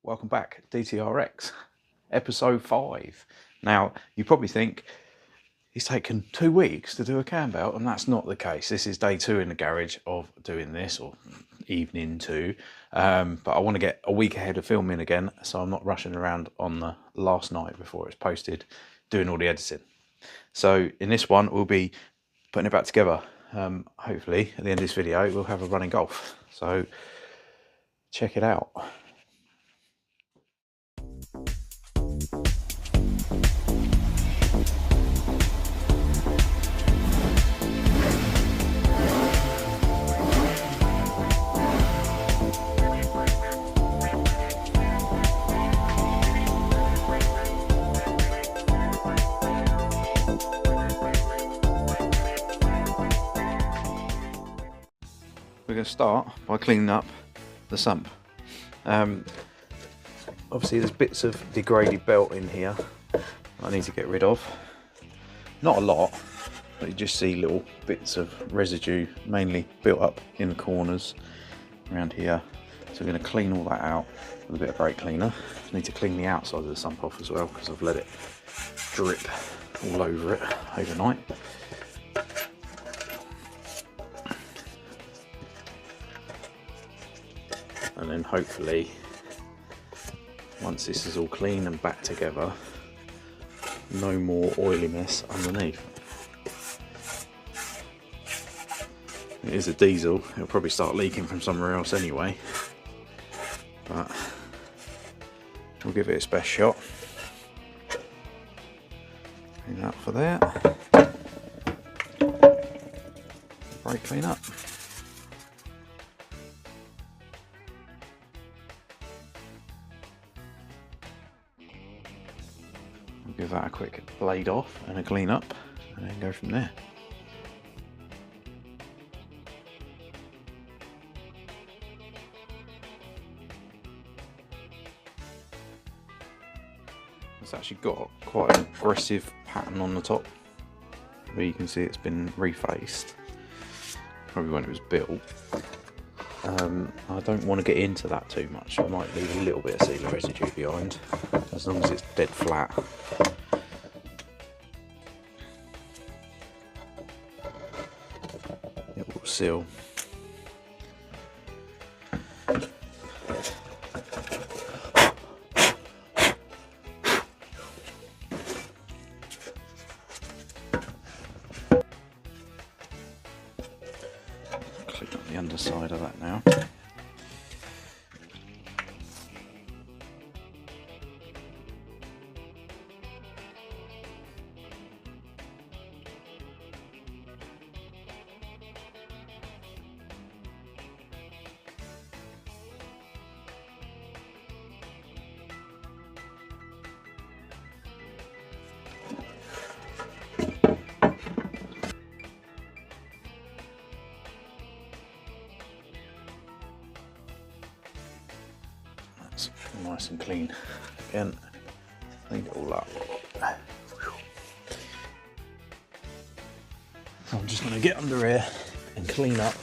welcome back. DTRX, episode 5. Now, you probably think it's taken 2 weeks to do a Cambelt, and that's not the case. This is day 2 in the garage of doing this, or evening 2. But I want to get a week ahead of filming again, so I'm not rushing around on the last night before it's posted, doing all the editing. So in this one, we'll be putting it back together. Hopefully, at the end of this video, we'll have a running golf. So check it out. We're going to start by cleaning up the sump. Obviously there's bits of degraded belt in here I need to get rid of. Not a lot, but you just see little bits of residue, mainly built up in the corners around here. So we're going to clean all that out with a bit of brake cleaner. I need to clean the outside of the sump off as well, because I've let it drip all over it overnight. And then hopefully, once this is all clean and back together, no more oily mess underneath. It is a diesel, it'll probably start leaking from somewhere else anyway, but we'll give it its best shot. Clean that for there. Brake clean up. Give that a quick blade off and a clean up, and then go from there. It's actually got quite an aggressive pattern on the top, where you can see it's been refaced, probably when it was built. I don't want to get into that too much. I might leave a little bit of sealer residue behind, as long as it's dead flat. It will seal. Clean up the underside of that now. That's nice and clean. Again, clean it all up. So I'm just going to get under here and clean up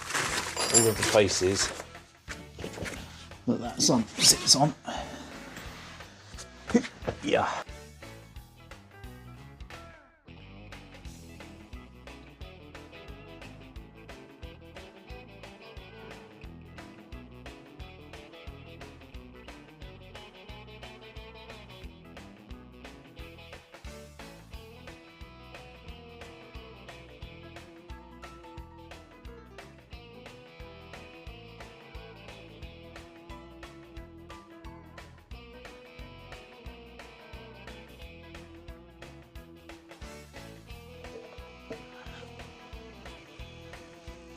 all of the faces that sump sits on. Yeah.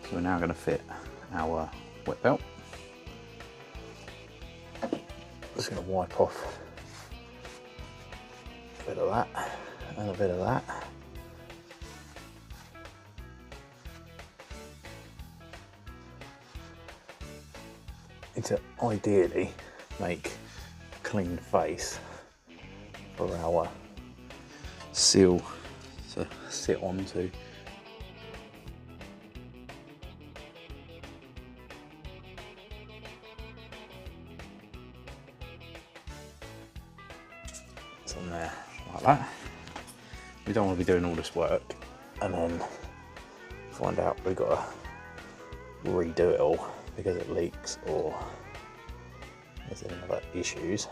So we're now going to fit our wet belt. Just going to wipe off a bit of that and a bit of that. Need to ideally make a clean face for our seal to sit onto. It's on there like that. We don't want to be doing all this work and then find out we've got to redo it all because it leaks or there's any other issues.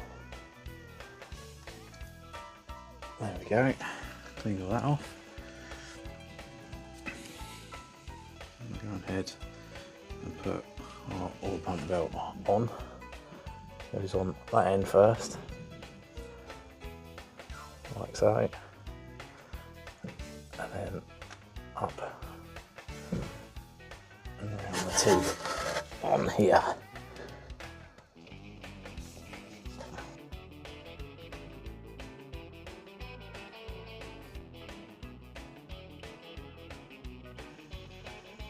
There we go. Clean all that off. Go ahead and put our oil pump belt on. Goes on that end first, like so, and then up and around the teeth on here.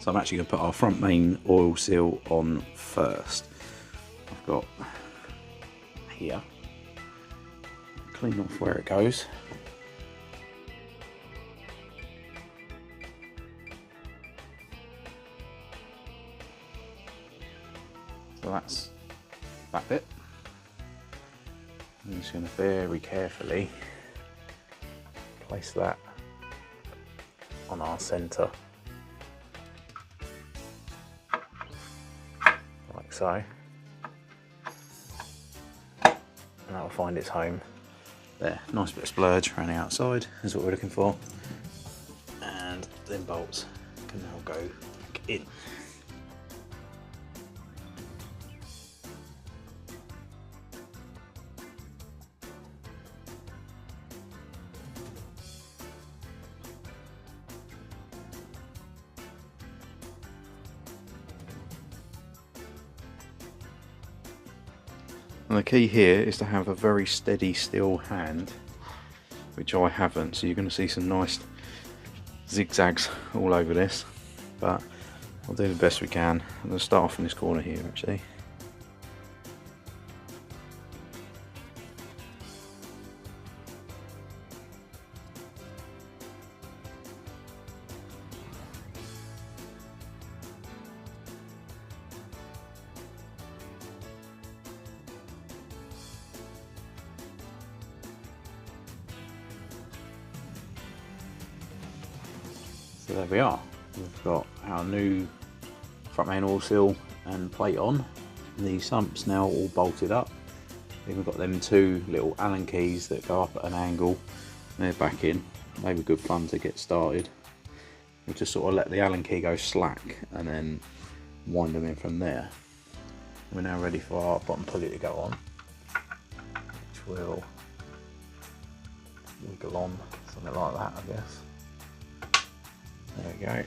So I'm actually going to put our front main oil seal on first. I've got here, clean off where it goes. So that's that bit. I'm just going to very carefully place that on our centre. Like so. And that'll find its home there. Nice bit of splurge around the outside is what we're looking for. And then bolts can now go back in. And the key here is to have a very steady, still hand, which I haven't. So you're going to see some nice zigzags all over this, but I'll do the best we can. I'm going to start off in this corner here actually. So there we are. We've got our new front main oil seal and plate on. The sumps now all bolted up. Then we've got them two little Allen keys that go up at an angle. They're back in. Maybe good fun to get started. We'll just sort of let the Allen key go slack and then wind them in from there. We're now ready for our bottom pulley to go on, which will wiggle on, something like that I guess. There we go.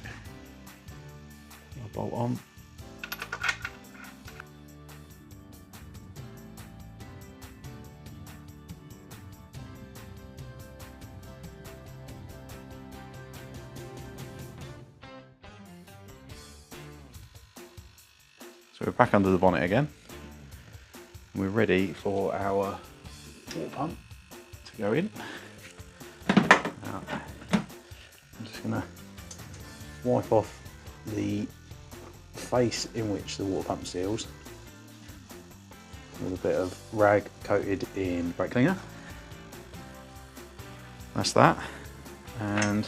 I'll bolt on. So we're back under the bonnet again. We're ready for our water pump to go in. Now, I'm just going to wipe off the face in which the water pump seals with a bit of rag coated in brake cleaner. That's that, and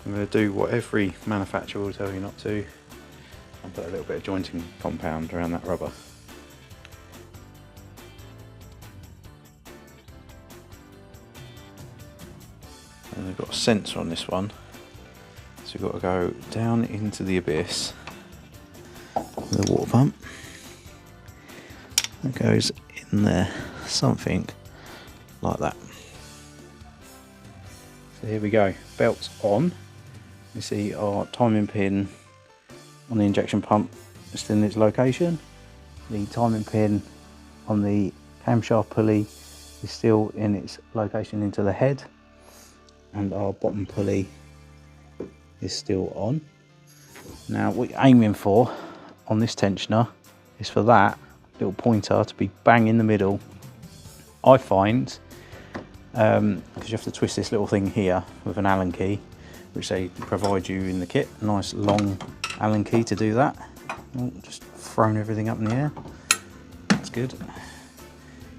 I'm going to do what every manufacturer will tell you not to and put a little bit of jointing compound around that rubber. And they've got a sensor on this one. So we've got to go down into the abyss with the water pump. It goes in there, something like that. So here we go, belt's on. You see our timing pin on the injection pump is still in its location. The timing pin on the camshaft pulley is still in its location into the head. And our bottom pulley is still on. Now what you're aiming for on this tensioner is for that little pointer to be bang in the middle. I find, because you have to twist this little thing here with an Allen key, which they provide you in the kit, a nice long Allen key to do that. Oh, just thrown everything up in the air, that's good.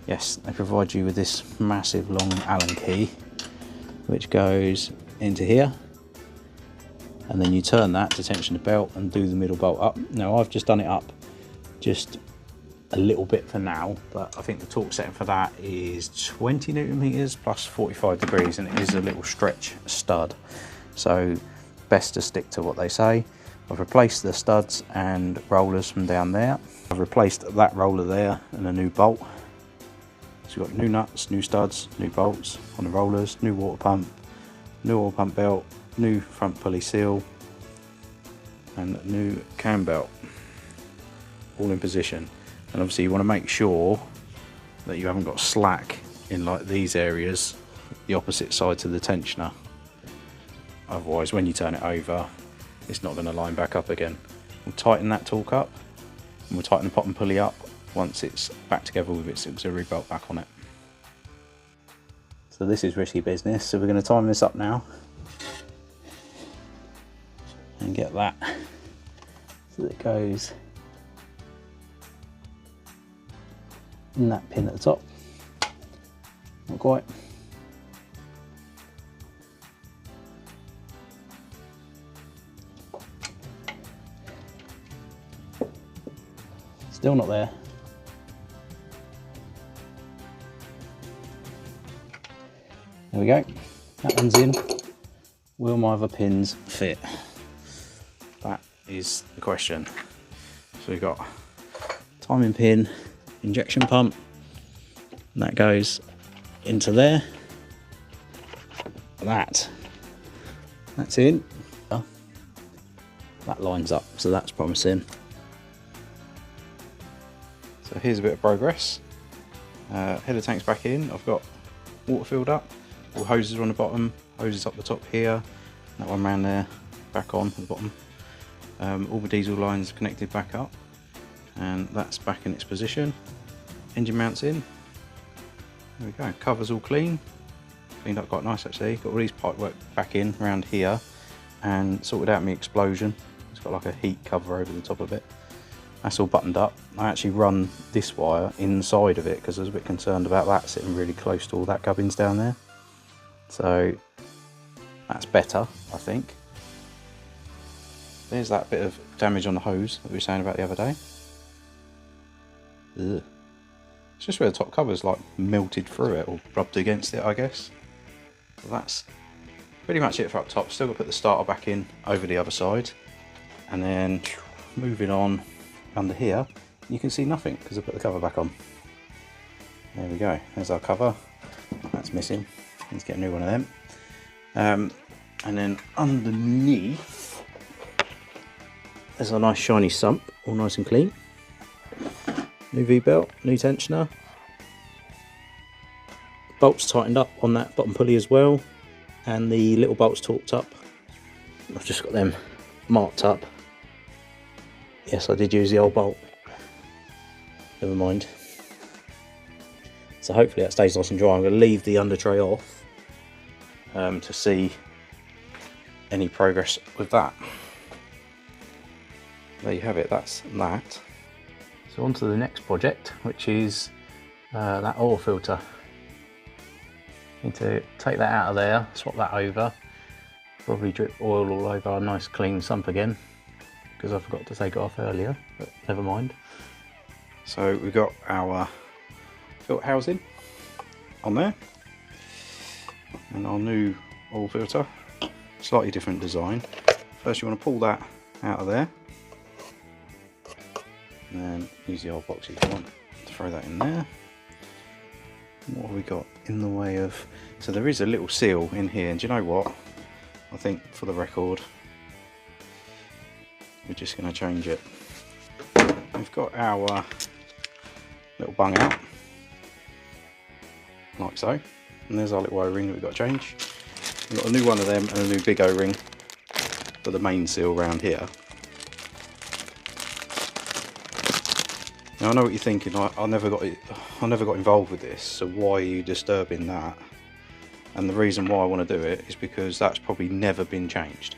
Yes, they provide you with this massive long Allen key, which goes into here, and then you turn that to tension the belt and do the middle bolt up. Now I've just done it up just a little bit for now, but I think the torque setting for that is 20 Newton meters plus 45 degrees, and it is a little stretch stud, so best to stick to what they say. I've replaced the studs and rollers from down there. I've replaced that roller there and a new bolt. So we've got new nuts, new studs, new bolts on the rollers, new water pump, new oil pump belt, new front pulley seal, and new cam belt, all in position. And obviously you want to make sure that you haven't got slack in like these areas, the opposite side to the tensioner. Otherwise, when you turn it over, it's not going to line back up again. We'll tighten that torque up, and we'll tighten the pot and pulley up once it's back together with its auxiliary belt back on it. So this is risky business, so we're going to time this up now and get that so that it goes in that pin at the top. Not quite. Still not there. There we go. That one's in. Will my other pins fit? That is the question. So we've got timing pin, injection pump, and that goes into there. That's in. That lines up, so that's promising. So here's a bit of progress. Header tank's back in. I've got water filled up. All hoses are on the bottom. Hoses up the top here. That one round there, back on at the bottom. All the diesel lines connected back up, and that's back in its position. Engine mounts in. There we go. Covers all clean. Cleaned up quite nice actually. Got all these pipe work back in around here, and sorted out my explosion. It's got like a heat cover over the top of it. That's all buttoned up. I actually run this wire inside of it because I was a bit concerned about that sitting really close to all that gubbins down there. So that's better, I think. There's that bit of damage on the hose that we were saying about the other day. Ugh. It's just where the top cover's like melted through it or rubbed against it, I guess. Well, that's pretty much it for up top. Still got to put the starter back in over the other side, and then moving on under here, you can see nothing because I put the cover back on. There we go. There's our cover. That's missing. Let's get a new one of them. And then underneath, there's a nice shiny sump, all nice and clean. New V-belt, new tensioner. Bolts tightened up on that bottom pulley as well, and the little bolts torqued up. I've just got them marked up. Yes, I did use the old bolt. Never mind. So hopefully that stays nice and dry. I'm going to leave the under tray off to see any progress with that. There you have it, that's that. So on to the next project, which is that oil filter. Need to take that out of there, swap that over, probably drip oil all over a nice clean sump again, because I forgot to take it off earlier, but never mind. So we've got our filter housing on there, and our new oil filter, slightly different design. First you want to pull that out of there, and then use the old box if you want to throw that in there. What have we got in the way of, so there is a little seal in here, and do you know what, I think for the record we're just going to change it. We've got our little bung out like so, and there's our little O-ring that we've got to change. We've got a new one of them and a new big O-ring for the main seal round here. Now I know what you're thinking, I never got involved with this, so why are you disturbing that? And the reason why I want to do it is because that's probably never been changed.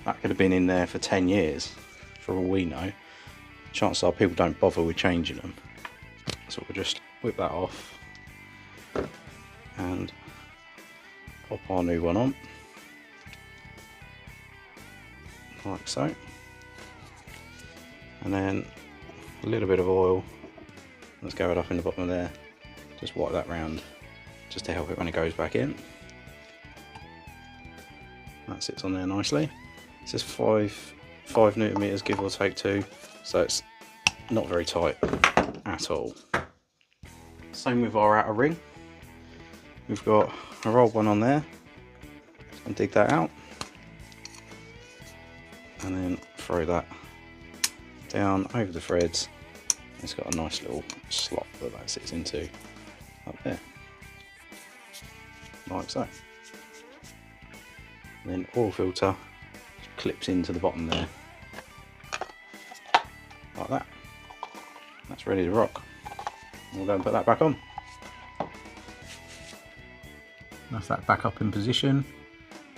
That could have been in there for 10 years, for all we know. Chances are people don't bother with changing them. So we'll just whip that off, and pop our new one on, like so, and then a little bit of oil, let's go it up in the bottom there, just wipe that round just to help it when it goes back in. That sits on there nicely. It says 5 Newton meters, give or take 2, so it's not very tight at all. Same with our outer ring. We've got a rolled one on there, and dig that out, and then throw that down over the threads. It's got a nice little slot that sits into up there, like so. And then oil filter clips into the bottom there, like that. That's ready to rock. We'll go and put that back on. That's that back up in position.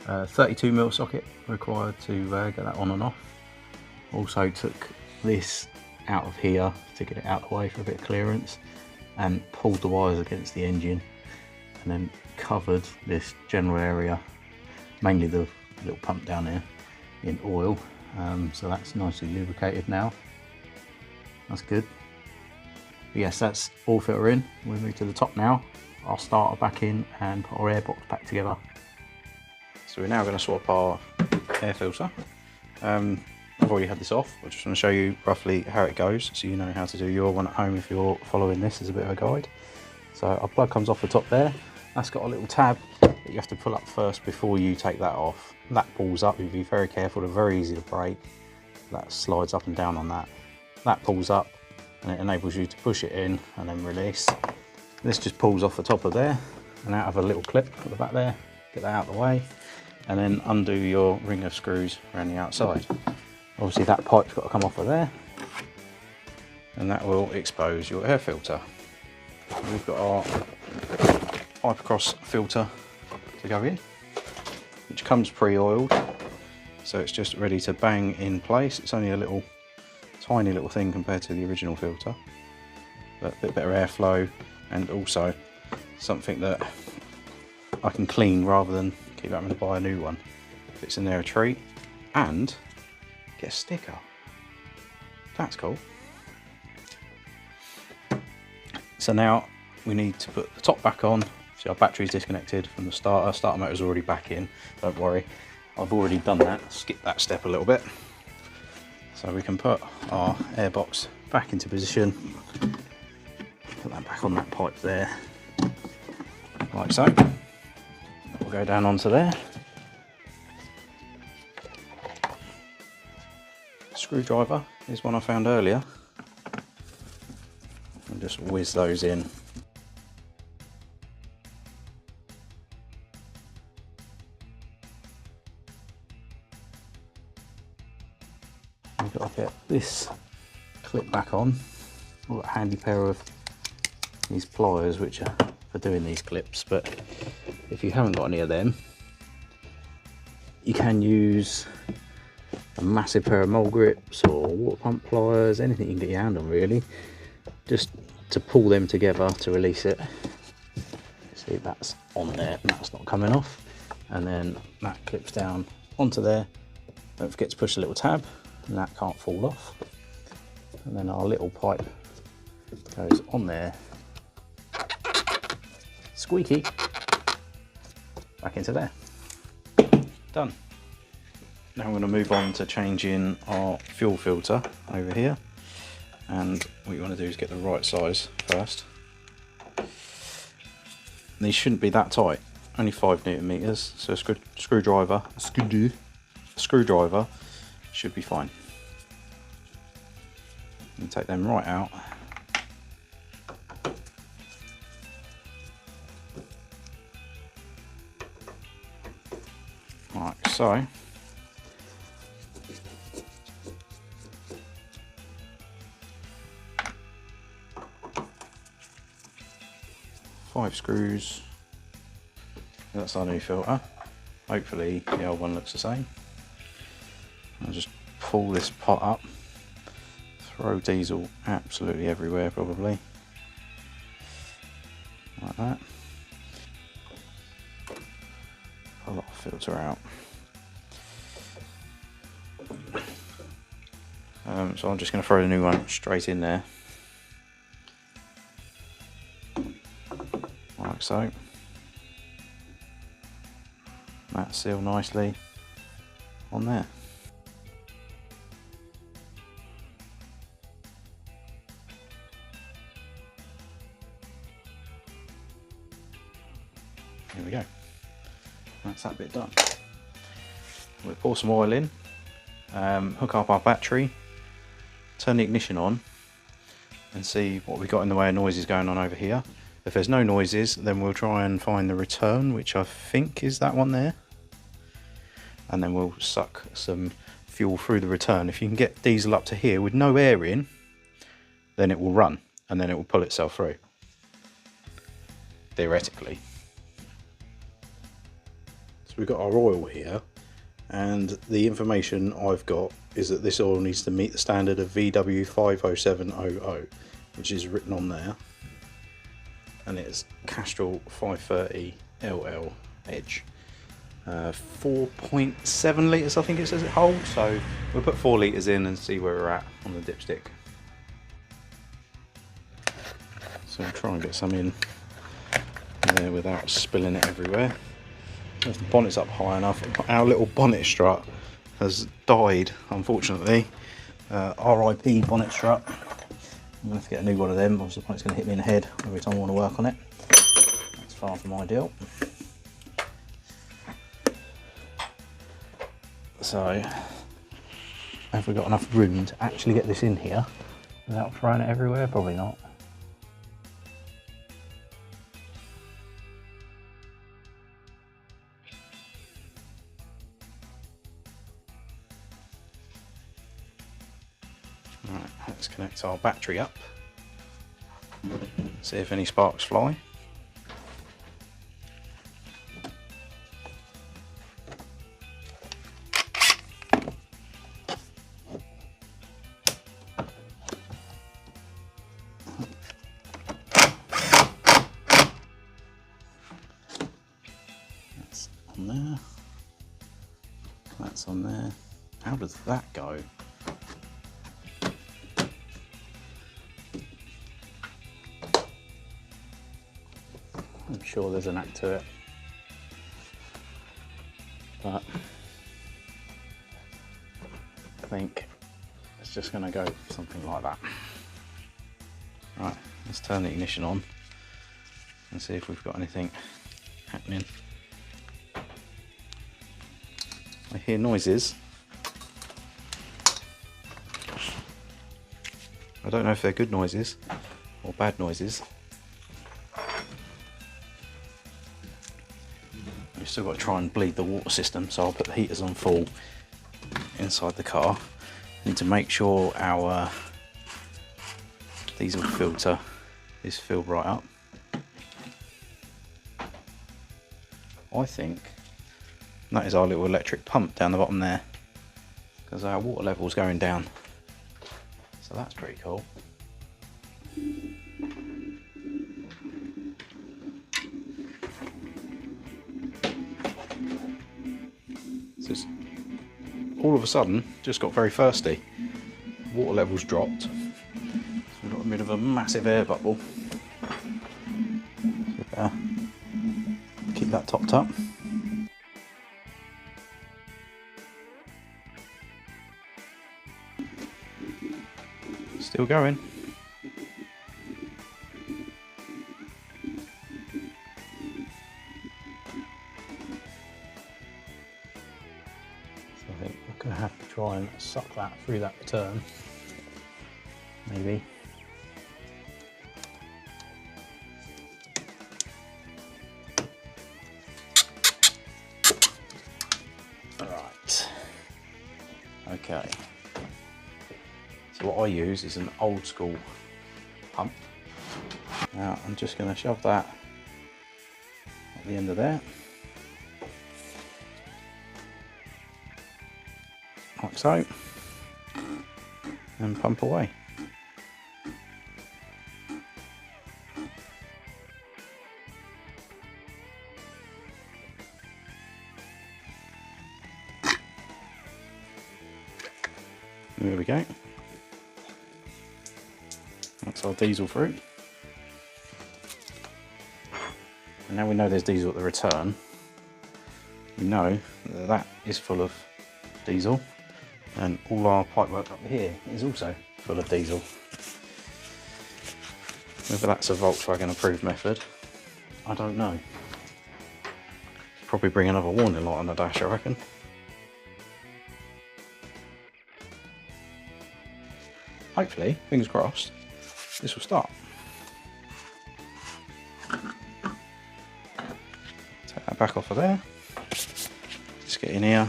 32mm socket required to get that on and off. Also took this out of here to get it out of the way for a bit of clearance, and pulled the wires against the engine, and then covered this general area, mainly the little pump down there, in oil. So that's nicely lubricated now. That's good. But yes, that's oil filter in. We'll move to the top now. Our starter back in and put our air box back together. So we're now going to swap our air filter. I've already had this off. I just want to show you roughly how it goes, so you know how to do your one at home if you're following this as a bit of a guide. So our plug comes off the top there. That's got a little tab that you have to pull up first before you take that off. That pulls up. You be very careful. They're very easy to break. That slides up and down on that. That pulls up, and it enables you to push it in and then release. This just pulls off the top of there and out of a little clip at the back there. Get that out of the way, and then undo your ring of screws around the outside. Obviously that pipe's got to come off of there, and that will expose your air filter. We've got our Hypercross filter to go in, which comes pre-oiled, so it's just ready to bang in place. It's only a little tiny little thing compared to the original filter, but a bit better airflow, and also something that I can clean rather than keep having to buy a new one. Fits in there a treat, and get a sticker. That's cool. So now we need to put the top back on. See, our battery's disconnected from the starter. Starter motor's already back in, don't worry. I've already done that, skip that step a little bit. So we can put our airbox back into position. Put that back on that pipe there, like so. We'll go down onto there. Screwdriver is one I found earlier. And just whiz those in. We've got to get this clip back on. We've got a handy pair of these pliers which are for doing these clips, but if you haven't got any of them, you can use a massive pair of mole grips or water pump pliers, anything you can get your hand on really, just to pull them together to release it. See, that's on there, that's not coming off, and then that clips down onto there. Don't forget to push the little tab, and that can't fall off. And then our little pipe goes on there, squeaky, back into there. Done. Now I'm going to move on to changing our fuel filter over here, and what you want to do is get the right size first. These shouldn't be that tight, only 5 Newton meters, so a screwdriver should be fine. And take them right out. Like so. Five screws. That's our new filter. Hopefully the old one looks the same. I'll just pull this pot up. Throw diesel absolutely everywhere probably. Like that. pull that filter out. So I'm just going to throw the new one straight in there, like so. That's sealed nicely on there. Here we go. That's that bit done. We'll pour some oil in, hook up our battery, turn the ignition on and see what we got in the way of noises going on over here. If there's no noises, then we'll try and find the return, which I think is that one there. And then we'll suck some fuel through the return. If you can get diesel up to here with no air in, then it will run and then it will pull itself through, theoretically. So we've got our oil here, and the information I've got is that this oil needs to meet the standard of VW 50700, which is written on there, and it's Castrol 530 LL Edge. 4.7 litres I think it says it holds, so we'll put 4 litres in and see where we're at on the dipstick. So we'll try and get some in there without spilling it everywhere. If the bonnet's up high enough. Our little bonnet strut has died, unfortunately. RIP bonnet strut. I'm going to have to get a new one of them, otherwise it's going to hit me in the head every time I want to work on it. That's far from ideal. So, have we got enough room to actually get this in here without throwing it everywhere? Probably not. Right, let's connect our battery up, see if any sparks fly. That's on there. That's on there. How does that go? I'm sure there's an act to it, but I think it's just going to go something like that. Right, let's turn the ignition on and see if we've got anything happening. I hear noises. I don't know if they're good noises or bad noises. We've still got to try and bleed the water system, so I'll put the heaters on full inside the car. Need to make sure our diesel filter is filled right up. I think that is our little electric pump down the bottom there, because our water level is going down. So that's pretty cool. So it's all of a sudden just got very thirsty. Water levels dropped. So we've got a bit of a massive air bubble. So keep that topped up. Still going. So I think we're going to have to try and suck that through that return. Maybe. Right. Okay. So what I use is an old school pump. Now I'm just going to shove that at the end of there, like so, and pump away. There we go. That's our diesel through. And now we know there's diesel at the return. We know that that is full of diesel, and all our pipework up here is also full of diesel. Whether that's a Volkswagen approved method, I don't know. Probably bring another warning light on the dash, I reckon. Hopefully, fingers crossed, this will start. Take that back off of there. Just get in here,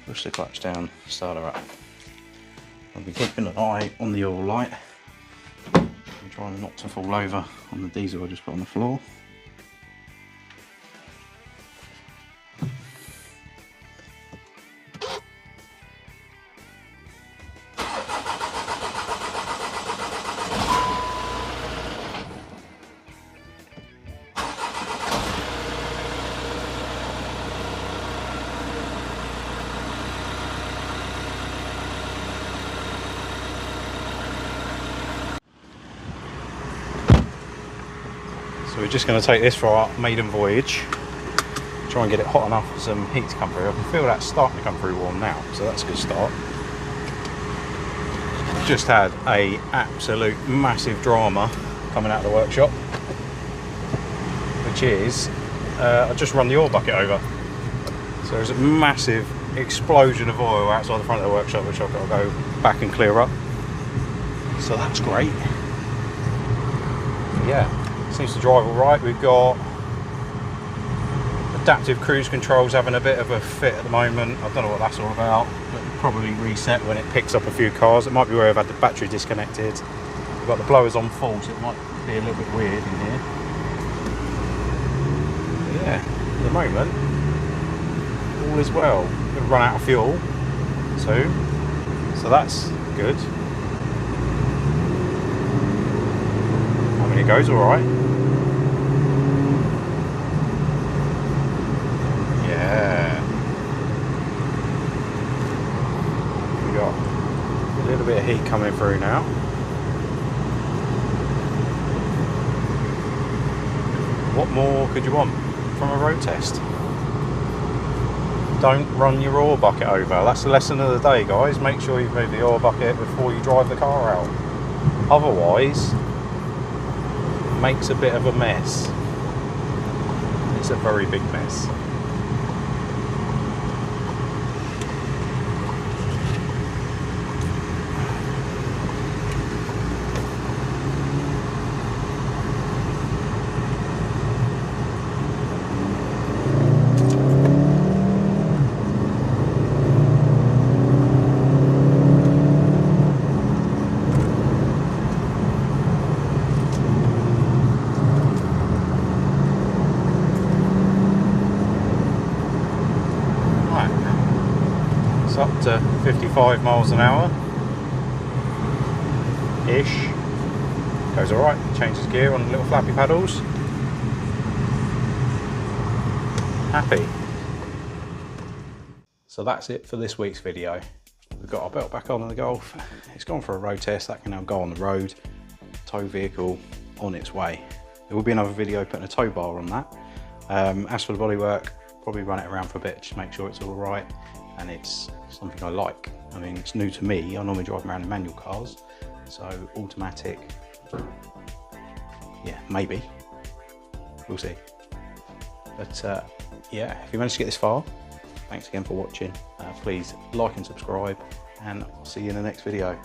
push the clutch down, start her up. I'll be keeping an eye on the oil light. I'm trying not to fall over on the diesel I just put on the floor. So we're just going to take this for our maiden voyage, try and get it hot enough for some heat to come through. I can feel that's starting to come through warm now, so that's a good start. Just had a absolute massive drama coming out of the workshop, which is I just run the oil bucket over. So there's a massive explosion of oil outside the front of the workshop, which I've got to go back and clear up. So that's great. Yeah. Seems to drive all right. We've got adaptive cruise controls having a bit of a fit at the moment. I don't know what that's all about, but it'll probably reset when it picks up a few cars. It might be where I've had the battery disconnected. We've got the blowers on full, so it might be a little bit weird in here. But yeah, at the moment, all is well. We're going to run out of fuel soon, so that's good. I mean, it goes all right. We got a little bit of heat coming through now. What more could you want from a road test? Don't run your oil bucket over. That's the lesson of the day, guys. Make sure you move the oil bucket before you drive the car out. Otherwise, it makes a bit of a mess. It's a very big mess. Up to 55 miles an hour ish. Goes alright. Changes gear on the little flappy paddles. Happy. So that's it for this week's video. We've got our belt back on in the Golf. It's gone for a road test. That can now go on the road. Tow vehicle on its way. There will be another video putting a tow bar on that. As for the bodywork, probably run it around for a bit, just make sure it's all right. And it's something I like. I mean, it's new to me. I normally drive around in manual cars, so automatic, yeah, maybe. We'll see. But yeah, if you managed to get this far, thanks again for watching. Please like and subscribe, and I'll see you in the next video.